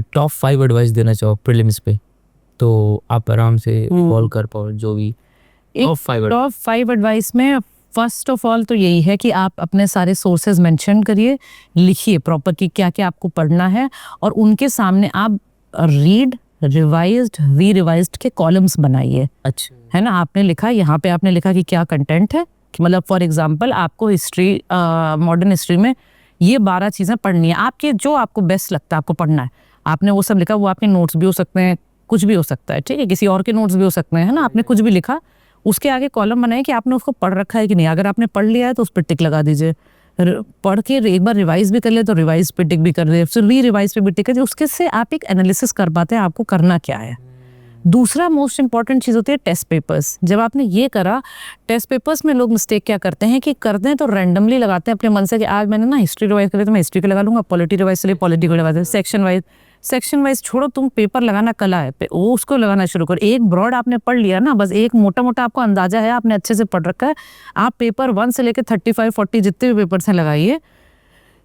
Top 5 advice देना चाहो prelims पे तो आप आराम से कॉल कर पाओ जो भी टॉप 5 एडवाइस में फर्स्ट ऑफ ऑल तो यही है कि आप अपने सारे सोर्सेज मेंशन करिए, लिखिए प्रॉपर कि क्या क्या आपको पढ़ना है और उनके सामने आप रीड, रिवाइज्ड, री रिवाइज्ड के कॉलम्स बनाइए। अच्छा है ना, आपने लिखा, यहाँ पे आपने लिखा कि क्या कंटेंट है, कि मतलब फॉर एग्जांपल आपको हिस्ट्री, मॉडर्न हिस्ट्री में ये 12 चीज़ें पढ़नी है, आपके जो आपको बेस्ट लगता है आपको पढ़ना है, आपने वो सब लिखा। वो आपके नोट्स भी हो सकते हैं, कुछ भी हो सकता है, ठीक है, किसी और के नोट्स भी हो सकते हैं, है ना, आपने कुछ भी लिखा, उसके आगे कॉलम बनाए कि आपने उसको पढ़ रखा है कि नहीं। अगर आपने पढ़ लिया है तो उस पर टिक लगा दीजिए, पढ़ के एक बार रिवाइज भी कर ले तो रिवाइज पे टिक भी कर दे, फिर री रिवाइज पे भी टिक कर दे। उसके से आप एक एनालिसिस कर पाते हैं आपको करना क्या है। दूसरा मोस्ट इंपॉर्टेंट चीज़ होती है टेस्ट पेपर्स। जब आपने ये करा, टेस्ट पेपर्स में लोग मिस्टेक क्या करते हैं कि करते हैं तो रैंडमली लगाते हैं अपने मन से कि आज मैंने ना हिस्ट्री रिवाइज करी तो मैं हिस्ट्री को लगा लूंगा, पॉलिटी रिवाइज के लिए पॉलिटी को लगा दूंगा, सेक्शन वाइज छोड़ो, तुम पेपर लगाना कला है वो उसको लगाना शुरू करो। एक ब्रॉड आपने पढ़ लिया ना, बस एक मोटा मोटा आपको अंदाजा है, आपने अच्छे से पढ़ रखा है, आप पेपर 1 से लेकर 35-40 जितने भी पेपर्स हैं लगाइए,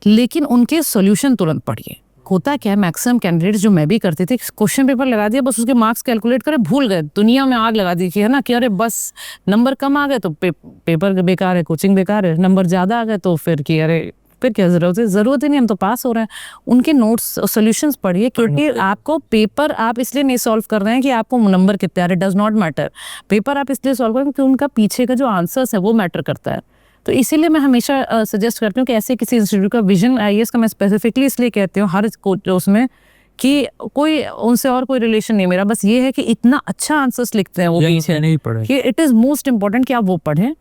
लेकिन उनके सॉल्यूशन तुरंत पढ़िए। होता क्या है, मैक्सिमम कैंडिडेट्स जो मैं भी करती थी, क्वेश्चन पेपर लगा दिया, बस उसके मार्क्स कैलकुलेट करे, भूल गए, दुनिया में आग लगा दी कि है ना, कि अरे बस नंबर कम आ गए तो पेपर बेकार है, कोचिंग बेकार है, नंबर ज़्यादा आ गए तो फिर कि अरे फिर क्या ज़रूरत ही नहीं, हम तो पास हो रहे हैं। उनके नोट्स और सोल्यूशंस पढ़िए, क्योंकि आपको पेपर आप इसलिए नहीं सॉल्व कर रहे हैं कि आपको नंबर कितने आ रहे, डज नॉट मैटर। पेपर आप इसलिए सॉल्व करें क्योंकि उनका पीछे का जो आंसर्स है वो मैटर करता है। तो इसीलिए मैं हमेशा सजेस्ट करती हूँ कि ऐसे किसी इंस्टीट्यूट का विजन, IAS का मैं स्पेसिफिकली इसलिए कहती हूँ हर उसमें, कि कोई उनसे और कोई रिलेशन नहीं मेरा, बस ये है कि इतना अच्छा आंसर्स लिखते हैं वो पीछे, नहीं पढ़े कि इट इज़ मोस्ट इम्पॉर्टेंट कि आप वो पढ़ें।